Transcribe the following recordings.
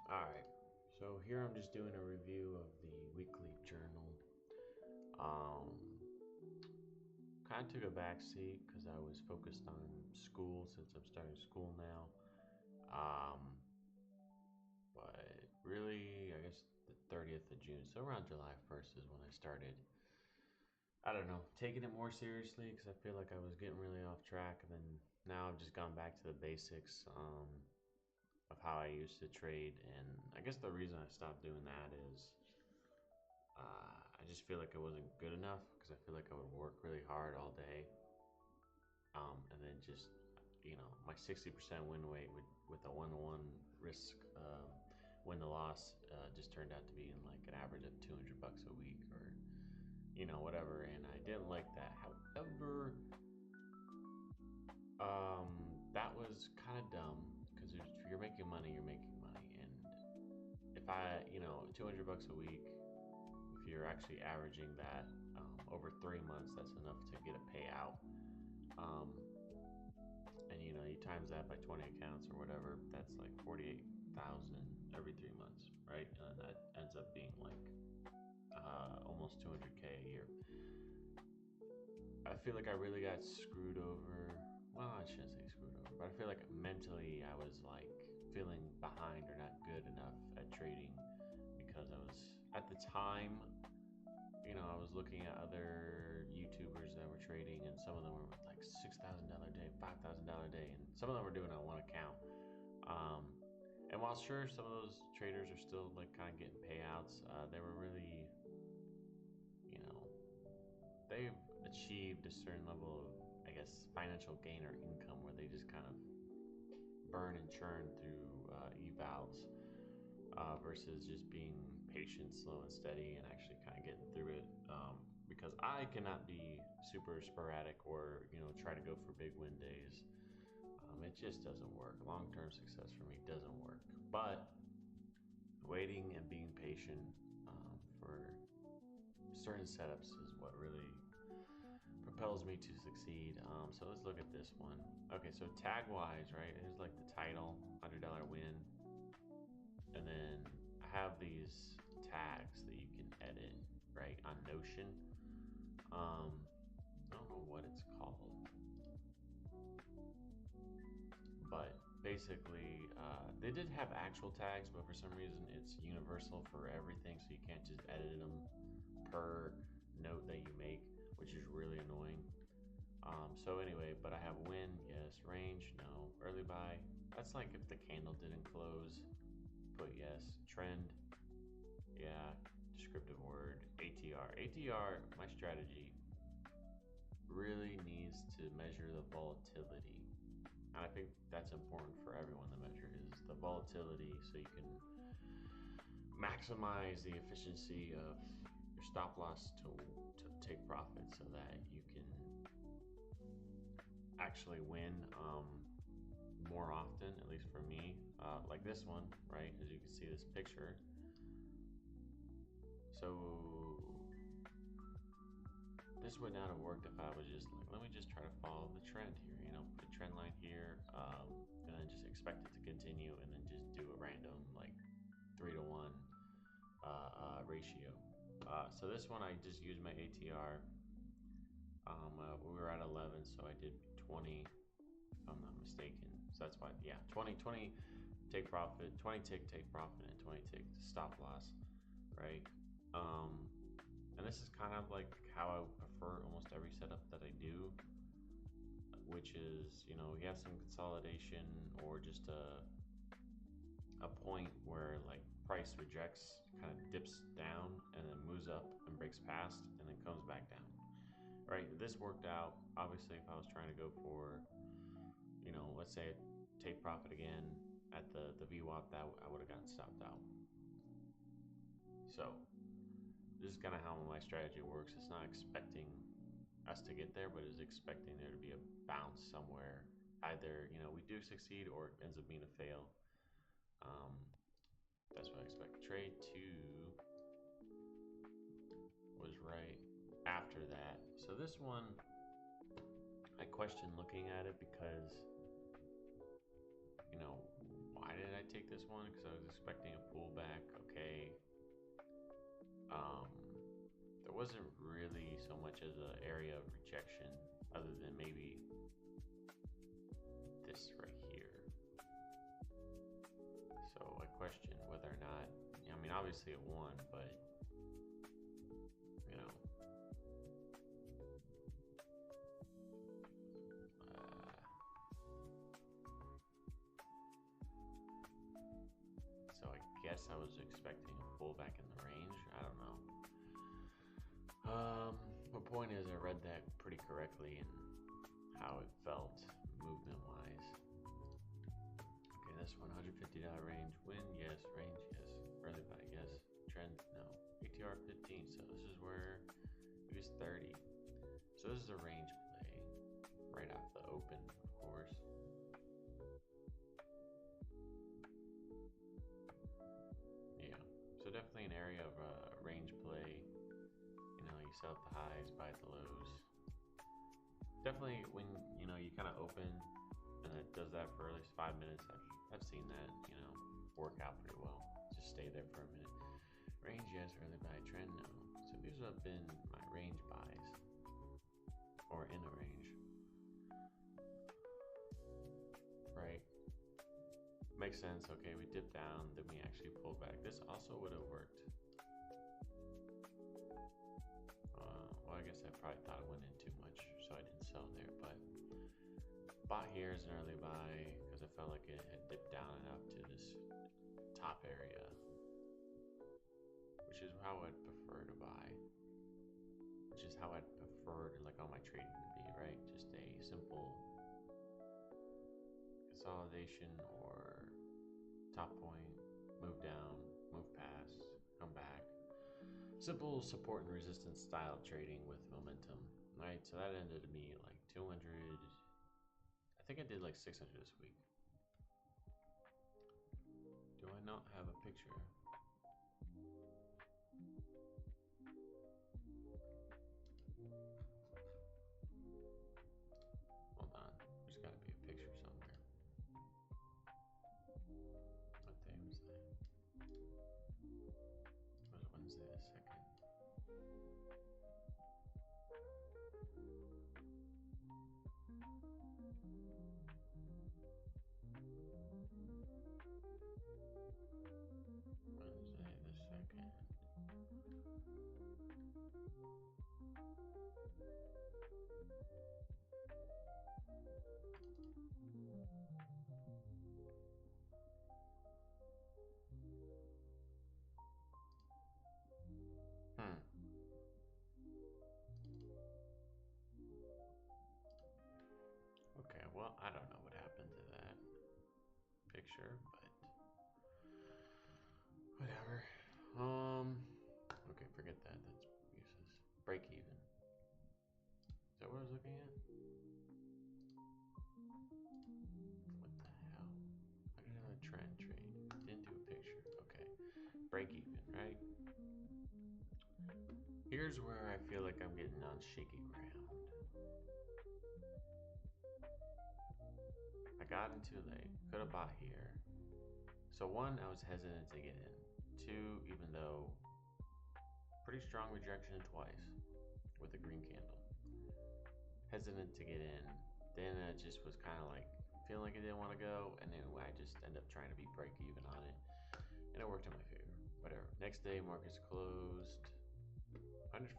Alright, so here I'm just doing a review of the weekly journal. Kind of took a back seat because I was focused on school since I'm starting school now. Um, but really, I guess the 30th of June, so around July 1st is when I started, I don't know, taking it more seriously because I feel like I was getting really off track. And then now I've just gone back to the basics of how I used to trade. And I guess the reason I stopped doing that is I just feel like it wasn't good enough because I feel like I would work really hard all day, and then just my 60% win rate with a 1-to-1 risk win to loss just turned out to be in like an average of $200 a week or whatever, and I didn't like that. However, that was kind of dumb because if you're making money, you're making money, and if I 200 bucks a week, if you're actually averaging that over 3 months, that's enough to get a payout. Um, and you times that by 20 accounts or whatever, that's like 48,000 every 3 months, right? And that ends up being like almost 200K a year. I feel like I really got screwed over. Well, I shouldn't say screwed over, but I feel like mentally I was like feeling behind or not good enough at trading because I was at the time, I was looking at other YouTubers that were trading, and some of them were with like $6,000 a day, $5,000 a day, and some of them were doing it on one account. Um, and while sure, some of those traders are still like kind of getting payouts, they were really, you know, they've achieved a certain level of, I guess, financial gain or income where they just kind of burn and churn through evals versus just being patient, slow, and steady, and actually kind of getting through it. Because I cannot be super sporadic or try to go for big win days. It just doesn't work. Long-term success for me doesn't work. But waiting and being patient for certain setups is what really propels me to succeed. So let's look at this one. Okay, so tag wise, right? Here's like the title, $100 win, and then I have these tags that you can edit, right, on Notion. I don't know what it's called, but basically, they did have actual tags, but for some reason it's universal for everything, so you can't just edit them per note that you make, which is really annoying. So anyway, but I have win, yes, range, no, early buy. That's like if the candle didn't close, put yes, trend, yeah, descriptive word, ATR. ATR, my strategy really needs to measure the volatility. And I think that's important for everyone to measure is the volatility so you can maximize the efficiency of your stop loss to take profit so that you can actually win more often, at least for me. Like this one, right? As you can see this picture. So this would not have worked if I was just like, let me just try to follow the trend here, put a trend line here, and then just expect it to continue and then just do a random like 3-to-1 ratio. So this one I just used my ATR. We were at 11, so I did 20 if I'm not mistaken. So that's why, yeah, 20, 20 take profit, 20 tick take profit, and 20 tick stop loss, right? And this is kind of like how I prefer almost every setup that I do, which is, you have some consolidation or just a point where like price rejects, kind of dips down and then moves up and breaks past and then comes back down. Right? This worked out. Obviously, if I was trying to go for, let's say take profit again at the VWAP, that I would have gotten stopped out. So this is kind of how my strategy works. It's not expecting us to get there, but it's expecting there to be a bounce somewhere. Either we do succeed or it ends up being a fail. That's what I expect. Trade 2 was right after that. So this one, I question looking at it because, why did I take this this one because I was expecting a pullback. Okay. There wasn't really so much as an area of rejection other than maybe this right here. So I question whether or not, I mean, obviously it won, but you know, so I guess I was expecting a pullback in the range. I don't know. My point is I read that pretty correctly and how it felt movement wise. Okay, this one, $150 range, win, yes, range, yes, early buy, yes, trend, no, ATR 15, so this is where it was 30. So this is a range play right off the open, of course. Yeah, so definitely an area of range play. You know, you sell at the highs, buy at the lows. Definitely when, you know, you kind of open and it does that for at least 5 minutes. I've seen that, you know, work out pretty well. Just stay there for a minute. Range, yes, early buy, trend, no. So these have been my range buys or in a range, right? Makes sense. Okay, we dipped down, then we actually pulled back. This also would have worked. Well, I guess I probably thought it went in too much, so I didn't sell there, but bought here as an early buy because I felt like it had dipped down enough to this top area, which is how I'd prefer to buy, which is how I'd prefer to, like, all my trading to be, right? Just a simple consolidation or top point, move down, move past, come back. Simple support and resistance style trading with momentum, right? So that ended up being like 200. I think I did like 600 this week. Do I not have a picture? Hold on, there's got to be a picture somewhere. What day was that? It was Wednesday the 2nd. Wednesday the 2nd. Okay, well, I don't know what happened to that picture, but whatever. Okay, forget that. That's useless. Break even. Is that what I was looking at? What the hell? I didn't have a trend trade. Didn't do a picture. Okay. Break even, right? Here's where I feel like I'm getting on shaky ground. I got in too late. Could have bought here. So one, I was hesitant to get in. Two, even though pretty strong rejection twice with a green candle. Hesitant to get in. Then it just was kind of like feeling like I didn't want to go, and then I just ended up trying to be break even on it, and it worked in my favor. Whatever. Next day, markets closed. $145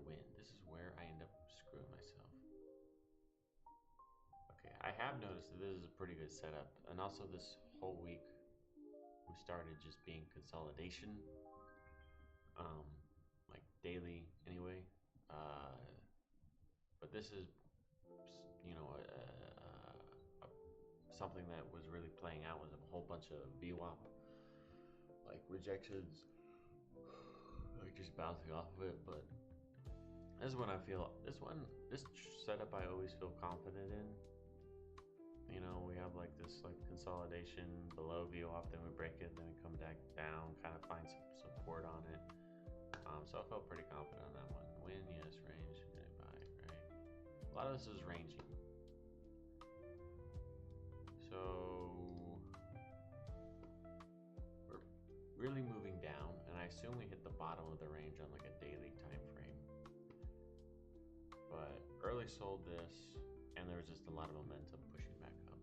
win. This is where I end up screwing myself. Okay, I have noticed that this is a pretty good setup, and also this whole week we started just being consolidation, like daily anyway. But this is, you know, something that was really playing out was a whole bunch of VWAP, like rejections, like just bouncing off of it. But this is when I feel this setup I always feel confident in. You know, we have like this like consolidation below VWAP, then we break it, then we come back down, kind of find some support on it. So I felt pretty confident on that one. Win, yes, range, buy, right? A lot of this is ranging. So assume we hit the bottom of the range on like a daily time frame. But early sold this, and there was just a lot of momentum pushing back up.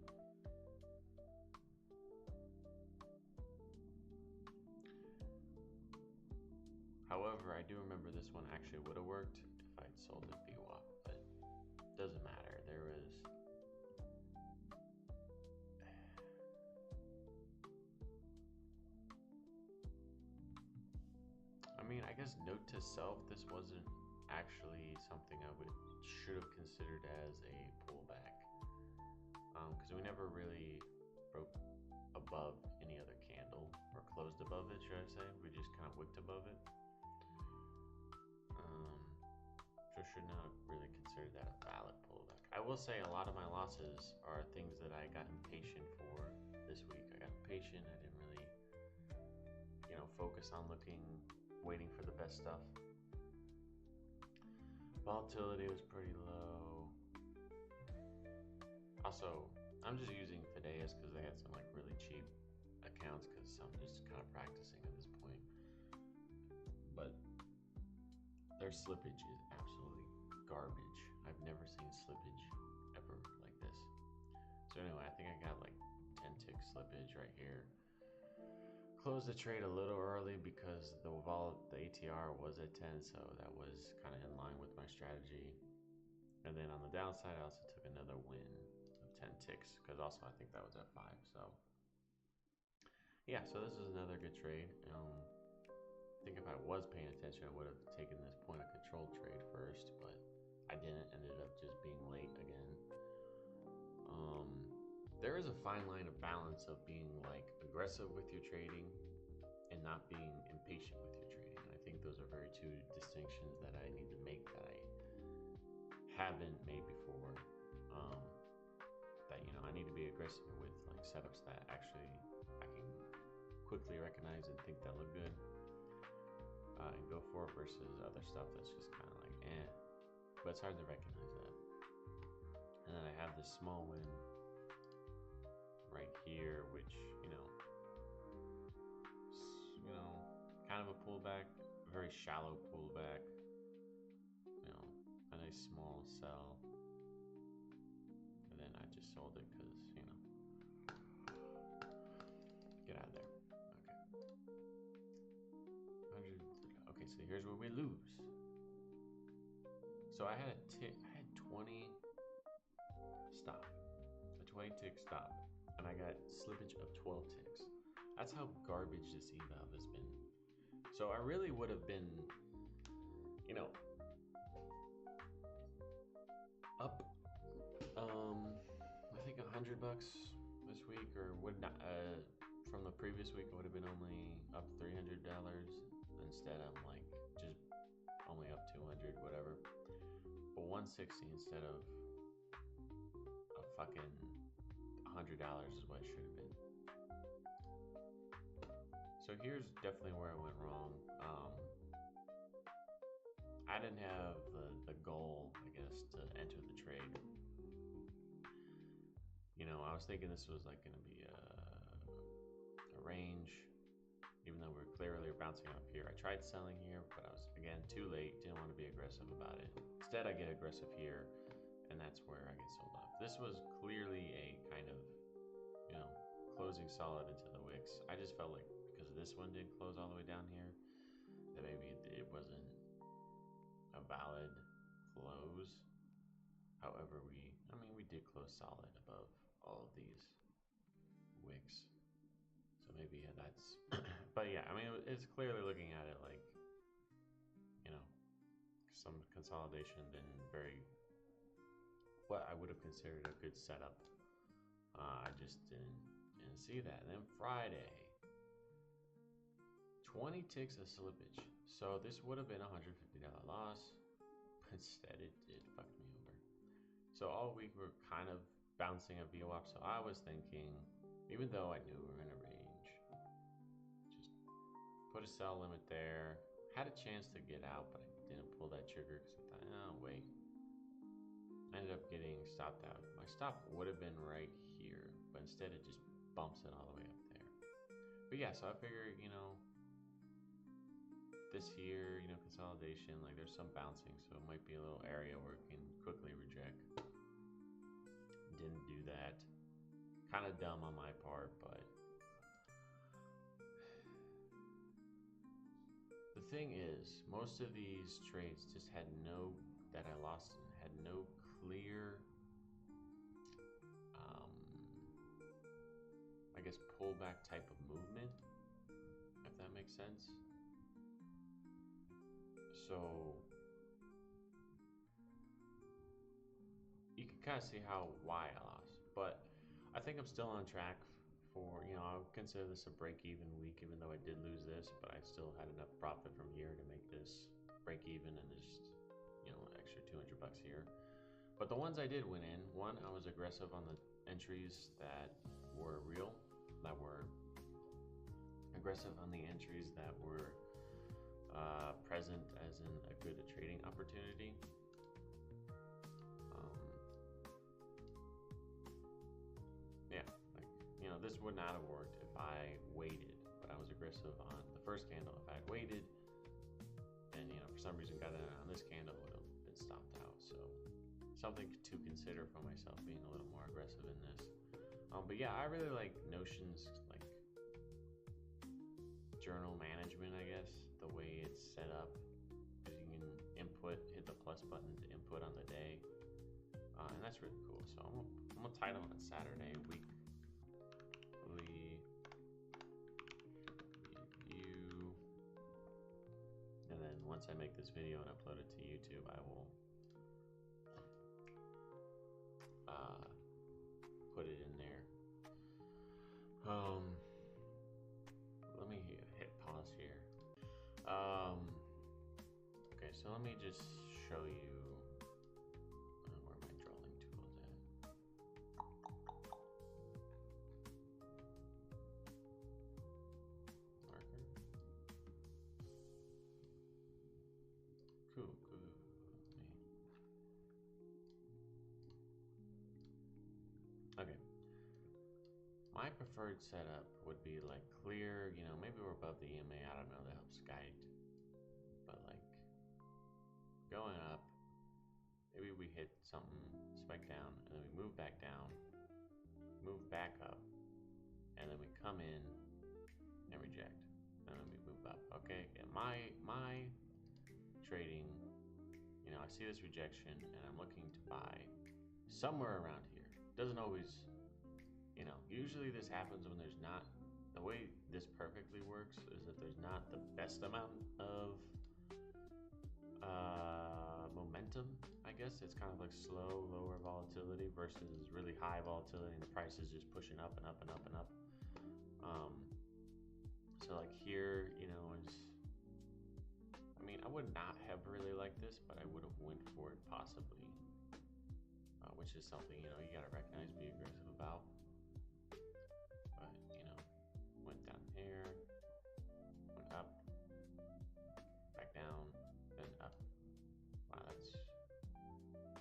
However, I do remember this one actually would have worked if I'd sold at VWAP, but it doesn't matter. There was I guess note to self, this wasn't actually something I should have considered as a pullback, because we never really broke above any other candle or closed above it, should I say. We just kind of wicked above it. So should not have really considered that a valid pullback. I will say a lot of my losses are things that I got impatient for this week. I got impatient. I didn't really, focus on waiting for the best stuff. Volatility was pretty low. Also, I'm just using Fideas because they had some like really cheap accounts because I'm just kind of practicing at this point. But their slippage is absolutely garbage. I've never seen slippage ever like this. So anyway, I think I got like 10 tick slippage right here. Closed the trade a little early because the ATR was at 10, so that was kind of in line with my strategy. And then on the downside, I also took another win of 10 ticks because also I think that was at 5. So yeah, so this is another good trade. I think if I was paying attention, I would have taken this point of control trade first, but I didn't. Ended up just being late again. There is a fine line of balance of being like aggressive with your trading and not being impatient with your trading. And I think those are very two distinctions that I need to make that I haven't made before. That I need to be aggressive with like setups that actually I can quickly recognize and think that look good, and go for it, versus other stuff that's just kind of like but it's hard to recognize that. And then I have this small win right here, which kind of a pullback, a very shallow pullback, a nice small sell, and then I just sold it because get out of there. Okay, so here's where we lose. So I had 20 stop, a 20 tick stop, and I got slippage of 12 ticks. That's how garbage this eval has been. So I really would have been, up, I think $100 this week, or would not. From the previous week, it would have been only up $300. Instead, I'm like just only up 200, whatever. But 160 instead of a fucking $100 is what it should have been. So here's definitely where I went wrong. I didn't have the goal, I guess, to enter the trade. I was thinking this was like going to be a range, even though we're clearly bouncing up here. I tried selling here, but I was, again, too late. Didn't want to be aggressive about it. Instead, I get aggressive here, and that's where I get sold off. This was clearly a kind of, closing solid into the wicks. I just felt like because this one didn't close all the way down here, that maybe it wasn't a valid close. However, we did close solid above all of these wicks. So maybe that's, but yeah, it's clearly looking at it like, some consolidation, then what I would have considered a good setup. I just didn't see that. And then Friday, 20 ticks of slippage. So this would have been a $150 loss. Instead, it fucked me over. So all week we're kind of bouncing a VWAP. So I was thinking, even though I knew we were in a range, just put a sell limit there. Had a chance to get out, but I didn't pull that trigger because I thought, wait. I ended up getting stopped out. My stop would have been right here, but instead it just bumps it all the way up there. But yeah, so I figured, this here, you know, consolidation, like there's some bouncing, so it might be a little area where it can quickly reject. Didn't do that. Kind of dumb on my part, but the thing is, most of these trades just had no, that I lost, had no clear, I guess, pullback type of movement, if that makes sense. So you can kind of see why I lost, but I think I'm still on track for, you know, I would consider this a break-even week, even though I did lose this, but I still had enough profit from here to make this break-even and just, you know, extra 200 bucks here. But the ones I did win in, one, I was aggressive on the entries that were real, that were aggressive on the entries that were present as in a good trading opportunity. Yeah, like, you know, this would not have worked if I waited, but I was aggressive on the first candle. If I had waited and, you know, for some reason got in on this candle, it would have been stopped out. So something to consider for myself, being a little more aggressive in this. But yeah, I really like Notion's like journal management, I guess, the way it's set up, because you can hit the plus button to input on the day, and that's really cool. So I'm gonna title on Saturday weekly review, and then once I make this video and upload it to YouTube, I will put it in there. Let me hit pause here. Okay, so let me just show you where my drawing tool is at. Marker. Cool. Okay. My preferred setup would be like clear, you know, maybe we're above the EMA, I don't know, that helps guide. But like going up, maybe we hit something, spike down, and then we move back down, move back up, and then we come in and reject, and then we move up. Okay, and my trading, you know, I see this rejection and I'm looking to buy somewhere around here. Doesn't always, you know, usually this happens when there's not, the way this perfectly works is that there's not the best amount of momentum, I guess. It's kind of like slow, lower volatility versus really high volatility, and the price is just pushing up and up and up and up. So like here, you know, is, I mean, I would not have really liked this, but I would have went for it possibly, which is something, you know, you gotta recognize, be aggressive about. But, you know, went down here, went up, back down, then up. Wow, that's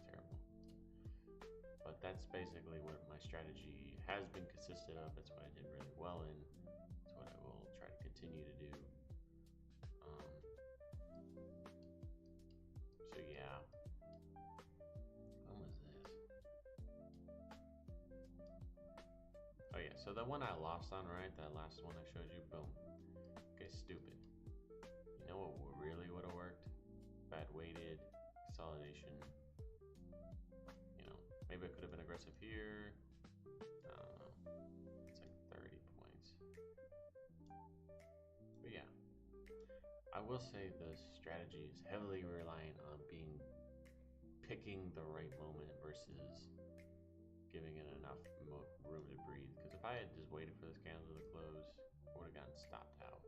terrible. But that's basically what my strategy has been consistent of. That's what I did really well in. That's what I will try to continue to do. So yeah. When was this? Oh yeah, so the one I lost on, right? That last one I showed you, boom. Okay, stupid. You know what really would have worked? If I had waited, consolidation. You know, maybe I could have been aggressive here. I don't know. It's like 30 points. But yeah. I will say the strategy is heavily reliant on picking the right moment versus giving it enough room to breathe. Because if I had just waited for this candle to close, I would have gotten stopped out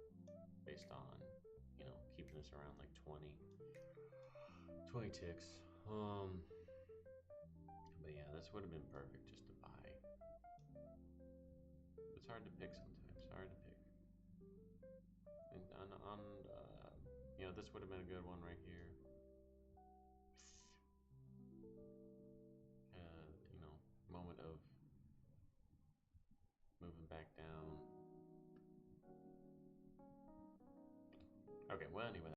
based on, you know, keeping this around like 20 ticks. But yeah, this would have been perfect just to buy. It's hard to pick sometimes. Hard to pick. And you know, this would have been a good one right here. You know, moment of moving back down. Okay, well, anyway.